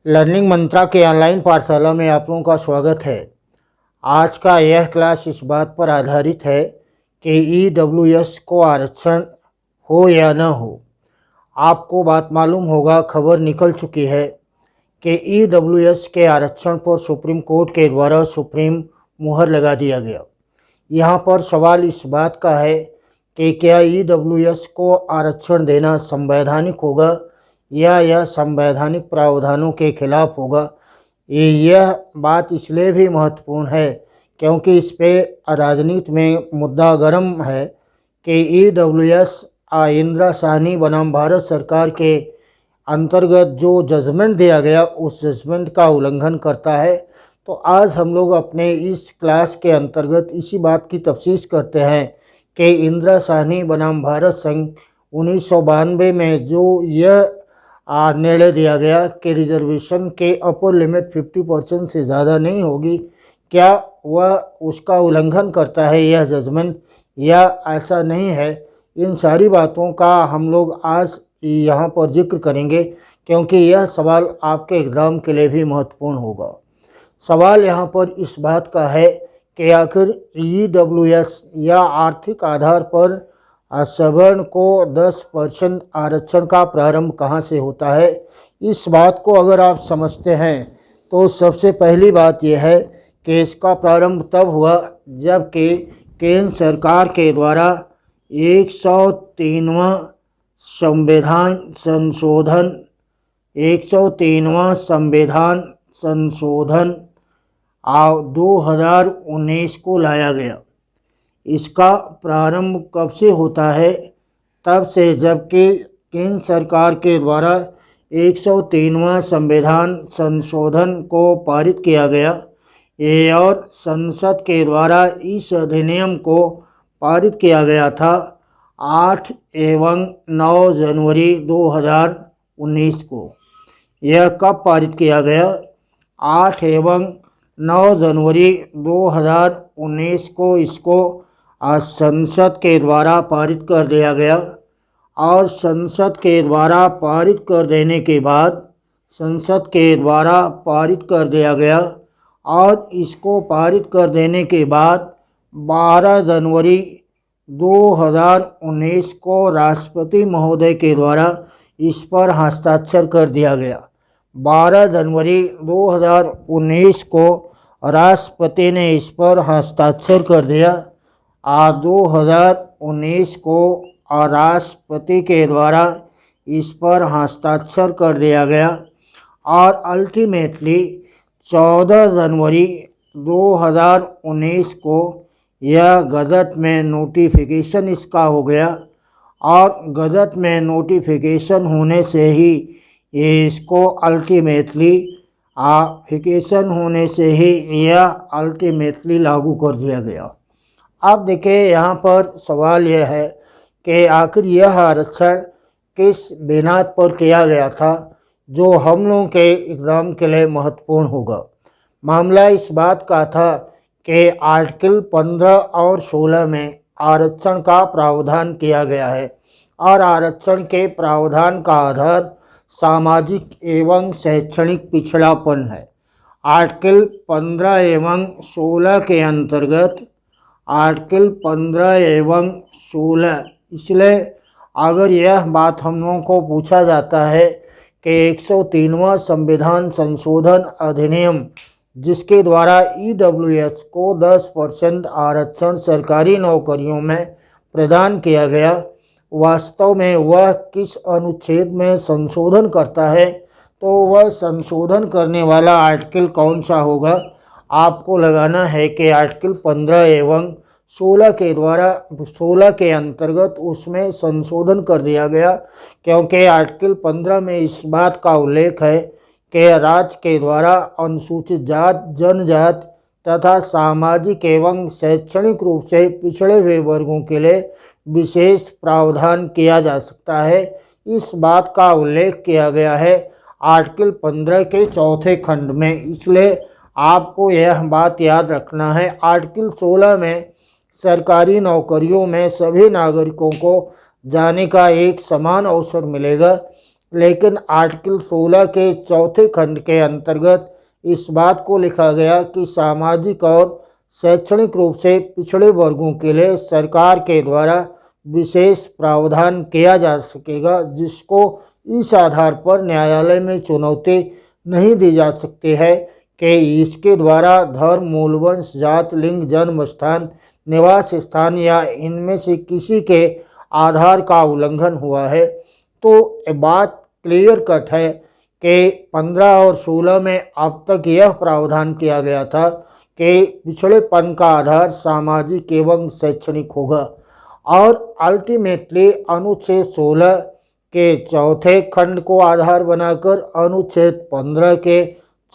Learning मंत्रा के online पाठशाला में आप लोगों का स्वागत है। आज का यह क्लास इस बात पर आधारित है कि ईडब्ल्यूएस को आरक्षण हो या न हो। आपको बात मालूम होगा, खबर निकल चुकी है कि ईडब्ल्यूएस के आरक्षण पर सुप्रीम कोर्ट के द्वारा सुप्रीम मुहर लगा दिया गया। यहाँ पर सवाल इस बात का है कि क्या ईडब्ल्यूएस को आरक्षण देना संवैधानिक होगा या यह संवैधानिक प्रावधानों के खिलाफ होगा। यह बात इसलिए भी महत्वपूर्ण है क्योंकि इस पे राजनीति में मुद्दा गर्म है कि ईडब्ल्यूएस इंदिरा साहनी बनाम भारत सरकार के अंतर्गत जो जजमेंट दिया गया उस जजमेंट का उल्लंघन करता है। तो आज हम लोग अपने इस क्लास के अंतर्गत इसी बात की तफ्सीस करते हैं कि इंदिरा साहनी बनाम भारत संघ 1992 में जो यह निर्णय दिया गया कि रिजर्वेशन के अपर लिमिट 50% से ज़्यादा नहीं होगी, क्या वह उसका उल्लंघन करता है यह जजमेंट या ऐसा नहीं है। इन सारी बातों का हम लोग आज यहाँ पर जिक्र करेंगे क्योंकि यह सवाल आपके एग्ज़ाम के लिए भी महत्वपूर्ण होगा। सवाल यहाँ पर इस बात का है कि आखिर ईडब्ल्यूएस या आर्थिक आधार पर सवर्ण को 10% आरक्षण का प्रारंभ कहाँ से होता है। इस बात को अगर आप समझते हैं तो सबसे पहली बात यह है कि इसका प्रारंभ तब हुआ जबकि केंद्र सरकार के द्वारा 103वां संविधान संशोधन 2019 को लाया गया। इसका प्रारंभ कब से होता है? तब से जबकि केंद्र सरकार के द्वारा 103वां संविधान संशोधन को पारित किया गया और संसद के द्वारा इस अधिनियम को पारित किया गया था 8 एवं 9 जनवरी 2019 को। यह कब पारित किया गया? 8 एवं 9 जनवरी 2019 को इसको संसद के द्वारा पारित कर दिया गया और संसद के द्वारा पारित कर देने के बाद और इसको पारित कर देने के बाद 12 जनवरी 2019 को राष्ट्रपति महोदय के द्वारा इस पर हस्ताक्षर कर दिया गया। 12 जनवरी 2019 को राष्ट्रपति ने इस पर हस्ताक्षर कर दिया। 2019 को राष्ट्रपति के द्वारा इस पर हस्ताक्षर कर दिया गया और अल्टीमेटली 14 जनवरी 2019 को यह गजट में नोटिफिकेशन इसका हो गया और गजट में नोटिफिकेशन होने से ही इसको अल्टीमेटली लागू कर दिया गया। अब देखिए, यहाँ पर सवाल यह है कि आखिर यह आरक्षण किस बिना पर किया गया था जो हम लोगों के एग्ज़ाम के लिए महत्वपूर्ण होगा। मामला इस बात का था कि आर्टिकल 15 और 16 में आरक्षण का प्रावधान किया गया है और आरक्षण के प्रावधान का आधार सामाजिक एवं शैक्षणिक पिछड़ापन है। आर्टिकल 15 एवं 16 के अंतर्गत इसलिए अगर यह बात हम लोगों को पूछा जाता है कि 103वां संविधान संशोधन अधिनियम जिसके द्वारा ईडब्ल्यूएस को 10% आरक्षण सरकारी नौकरियों में प्रदान किया गया, वास्तव में वह किस अनुच्छेद में संशोधन करता है, तो वह संशोधन करने वाला आर्टिकल कौन सा होगा। आपको लगाना है कि आर्टिकल 15 एवं 16 के द्वारा 16 के अंतर्गत उसमें संशोधन कर दिया गया क्योंकि आर्टिकल 15 में इस बात का उल्लेख है कि राज्य के द्वारा अनुसूचित जात, जनजाति तथा सामाजिक एवं शैक्षणिक रूप से पिछड़े हुए वर्गों के लिए विशेष प्रावधान किया जा सकता है। इस बात का उल्लेख किया गया है आर्टिकल 15 के चौथे खंड में। इसलिए आपको यह बात याद रखना है। आर्टिकल 16 में सरकारी नौकरियों में सभी नागरिकों को जाने का एक समान अवसर मिलेगा लेकिन आर्टिकल 16 के चौथे खंड के अंतर्गत इस बात को लिखा गया कि सामाजिक और शैक्षणिक रूप से पिछड़े वर्गों के लिए सरकार के द्वारा विशेष प्रावधान किया जा सकेगा, जिसको इस आधार पर न्यायालय में चुनौती नहीं दी जा सकती है कि इसके द्वारा धर्म, मूल वंश, जात, लिंग, जन्म स्थान, निवास स्थान या इनमें से किसी के आधार का उल्लंघन हुआ है। तो बात क्लियर कट है कि 15 और 16 में अब तक यह प्रावधान किया गया था कि पिछड़ेपन का आधार सामाजिक एवं शैक्षणिक होगा, और अल्टीमेटली अनुच्छेद 16 के चौथे खंड को आधार बनाकर, अनुच्छेद 15 के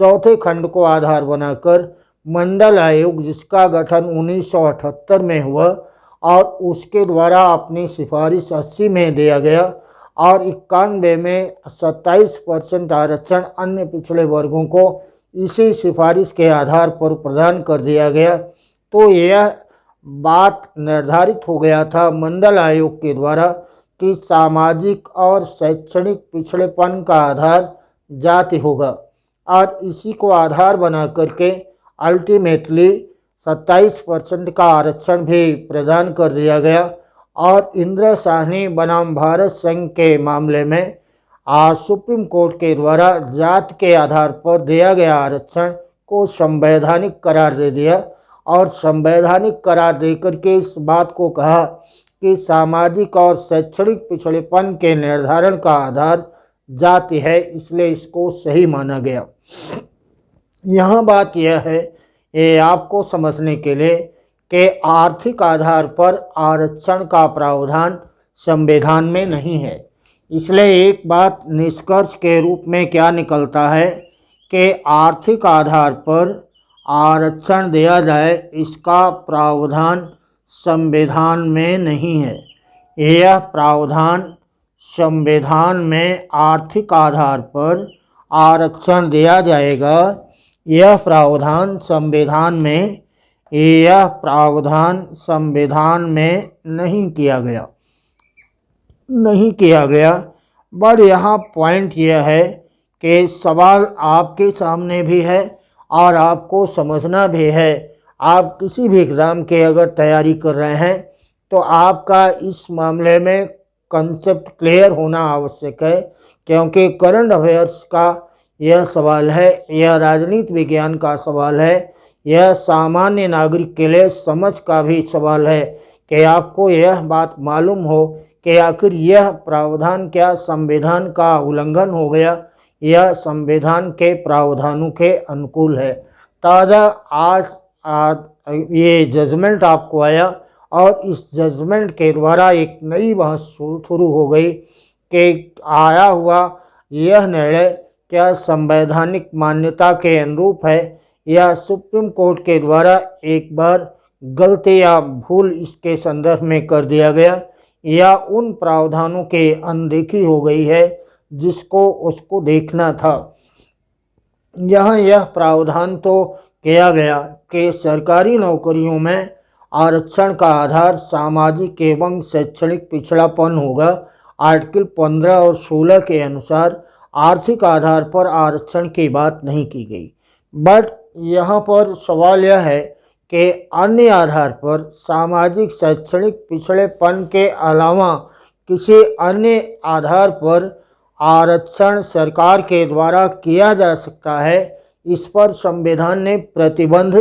चौथे खंड को आधार बनाकर मंडल आयोग, जिसका गठन 1978 में हुआ और उसके द्वारा अपनी सिफारिश 80 में दिया गया और 91 में 27% आरक्षण अन्य पिछड़े वर्गों को इसी सिफारिश के आधार पर प्रदान कर दिया गया। तो यह बात निर्धारित हो गया था मंडल आयोग के द्वारा कि सामाजिक और शैक्षणिक पिछड़ेपन का आधार जाति होगा, और इसी को आधार बना करके अल्टीमेटली 27% का आरक्षण भी प्रदान कर दिया गया। और इंदिरा साहनी बनाम भारत संघ के मामले में सुप्रीम कोर्ट के द्वारा जात के आधार पर दिया गया आरक्षण को संवैधानिक करार दे दिया, और संवैधानिक करार देकर के इस बात को कहा कि सामाजिक और शैक्षणिक पिछड़ेपन के निर्धारण का आधार जाति है, इसलिए इसको सही माना गया। यहाँ बात यह है, ये आपको समझने के लिए कि आर्थिक आधार पर आरक्षण का प्रावधान संविधान में नहीं है। इसलिए एक बात निष्कर्ष के रूप में क्या निकलता है कि आर्थिक आधार पर आरक्षण दिया जाए, इसका प्रावधान संविधान में नहीं है। यह प्रावधान संविधान में आर्थिक आधार पर आरक्षण दिया जाएगा, यह प्रावधान संविधान में नहीं किया गया। बट यहाँ पॉइंट यह है कि सवाल आपके सामने भी है और आपको समझना भी है। आप किसी भी एग्ज़ाम के अगर तैयारी कर रहे हैं तो आपका इस मामले में कंसेप्ट क्लियर होना आवश्यक है, क्योंकि करंट अफेयर्स का यह सवाल है, यह राजनीति विज्ञान का सवाल है, यह सामान्य नागरिक के लिए समझ का भी सवाल है कि आपको यह बात मालूम हो कि आखिर यह प्रावधान क्या संविधान का उल्लंघन हो गया या संविधान के प्रावधानों के अनुकूल है। ताज़ा आज ये जजमेंट आपको आया और इस जजमेंट के द्वारा एक नई बहस शुरू हो गई कि आया हुआ यह निर्णय क्या संवैधानिक मान्यता के अनुरूप है या सुप्रीम कोर्ट के द्वारा एक बार गलती या भूल इसके संदर्भ में कर दिया गया, या उन प्रावधानों के अनदेखी हो गई है जिसको उसको देखना था। यहाँ यह प्रावधान तो किया गया कि सरकारी नौकरियों में आरक्षण का आधार सामाजिक एवं शैक्षणिक पिछड़ापन होगा। आर्टिकल 15 और 16 के अनुसार आर्थिक आधार पर आरक्षण की बात नहीं की गई। बट यहाँ पर सवाल यह है कि अन्य आधार पर सामाजिक शैक्षणिक पिछड़ेपन के अलावा किसी अन्य आधार पर आरक्षण सरकार के द्वारा किया जा सकता है, इस पर संविधान ने प्रतिबंध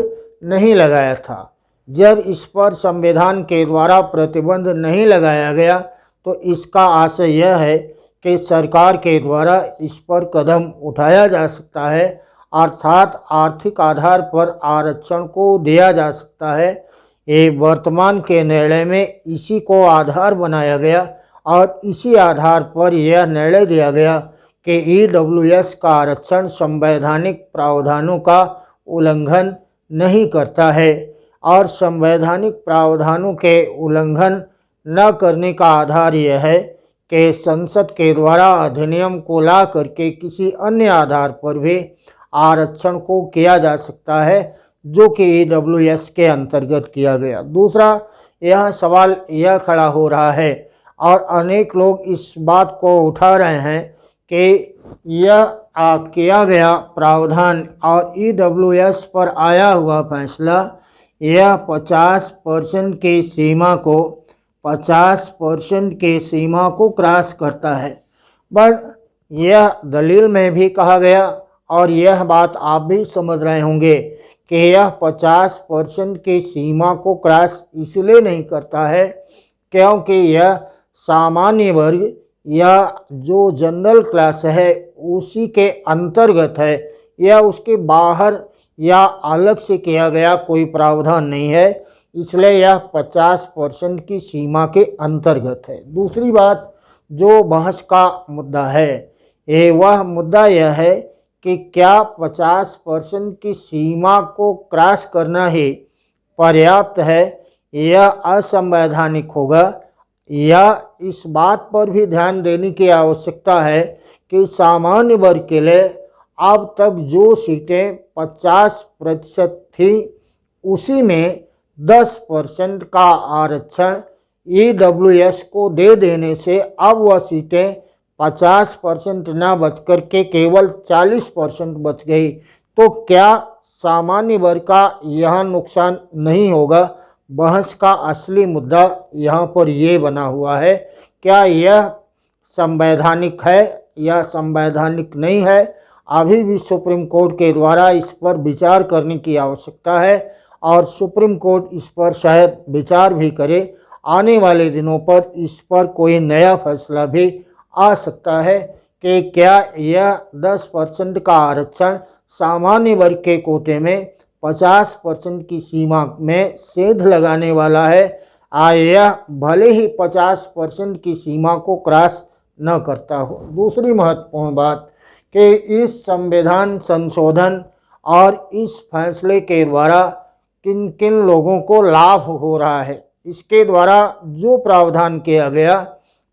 नहीं लगाया था। जब इस पर संविधान के द्वारा प्रतिबंध नहीं लगाया गया तो इसका आशय यह है कि सरकार के द्वारा इस पर कदम उठाया जा सकता है, अर्थात आर्थिक आधार पर आरक्षण को दिया जा सकता है। ये वर्तमान के निर्णय में इसी को आधार बनाया गया और इसी आधार पर यह निर्णय दिया गया कि EWS का आरक्षण संवैधानिक प्रावधानों का उल्लंघन नहीं करता है, और संवैधानिक प्रावधानों के उल्लंघन न करने का आधार यह है कि संसद के द्वारा अधिनियम को ला करके किसी अन्य आधार पर भी आरक्षण को किया जा सकता है, जो कि EWS के अंतर्गत किया गया। दूसरा, यह सवाल यह खड़ा हो रहा है और अनेक लोग इस बात को उठा रहे हैं कि यह किया गया प्रावधान और EWS पर आया हुआ फैसला यह 50% की सीमा को 50% की सीमा को क्रॉस करता है। बट यह दलील में भी कहा गया और यह बात आप भी समझ रहे होंगे कि यह 50% की सीमा को क्रॉस इसलिए नहीं करता है क्योंकि यह सामान्य वर्ग या जो जनरल क्लास है उसी के अंतर्गत है, यह उसके बाहर या अलग से किया गया कोई प्रावधान नहीं है, इसलिए यह 50% की सीमा के अंतर्गत है। दूसरी बात जो बहस का मुद्दा है वह मुद्दा यह है कि क्या 50% की सीमा को क्रॉस करना ही पर्याप्त है, यह असंवैधानिक होगा, या इस बात पर भी ध्यान देने की आवश्यकता है कि सामान्य वर्ग के लिए अब तक जो सीटें 50% थी उसी में 10% का आरक्षण EWS को दे देने से अब वह सीटें 50% न बच कर के केवल 40% बच गई। तो क्या सामान्य वर्ग का यह नुकसान नहीं होगा? बहस का असली मुद्दा यहाँ पर ये बना हुआ है, क्या यह संवैधानिक है या संवैधानिक नहीं है? अभी भी सुप्रीम कोर्ट के द्वारा इस पर विचार करने की आवश्यकता है और सुप्रीम कोर्ट इस पर शायद विचार भी करे। आने वाले दिनों पर इस पर कोई नया फैसला भी आ सकता है कि क्या यह 10% का आरक्षण सामान्य वर्ग के कोटे में 50% की सीमा में सेध लगाने वाला है, यह भले ही 50% की सीमा को क्रॉस न करता हो। दूसरी महत्वपूर्ण बात कि इस संविधान संशोधन और इस फैसले के द्वारा किन किन लोगों को लाभ हो रहा है। इसके द्वारा जो प्रावधान किया गया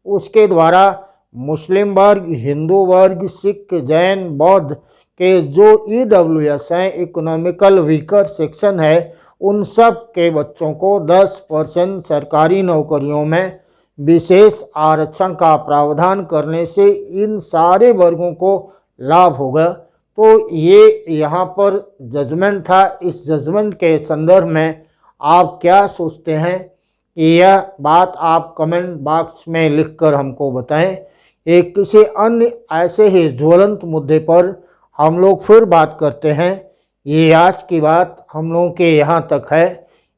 उसके द्वारा मुस्लिम वर्ग, हिंदू वर्ग, सिख, जैन, बौद्ध के जो EWS हैं, इकोनॉमिकल वीकर सेक्शन है, उन सब के बच्चों को 10% सरकारी नौकरियों में विशेष आरक्षण का प्रावधान करने से इन सारे वर्गों को लाभ होगा। तो ये यहाँ पर जजमेंट था। इस जजमेंट के संदर्भ में आप क्या सोचते हैं, यह बात आप कमेंट बॉक्स में लिखकर हमको बताएं। एक किसी अन्य ऐसे ही ज्वलंत मुद्दे पर हम लोग फिर बात करते हैं। ये आज की बात हम लोगों के यहाँ तक है,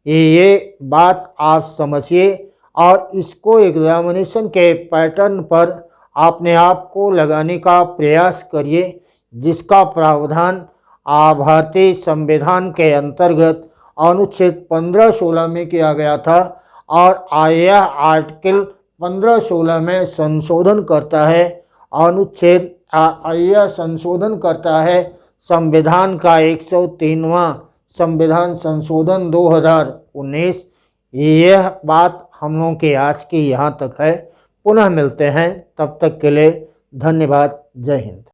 ये बात आप समझिए और इसको एग्जामिनेशन के पैटर्न पर अपने आप को लगाने का प्रयास करिए, जिसका प्रावधान भारतीय संविधान के अंतर्गत अनुच्छेद 15-16 में किया गया था और यह आर्टिकल 15-16 में संशोधन करता है। अनुच्छेद यह संशोधन करता है संविधान का 103वां संविधान संशोधन 2019। यह बात हम लोगों के आज की यहाँ तक है। पुनः मिलते हैं, तब तक के लिए धन्यवाद। जय हिंद।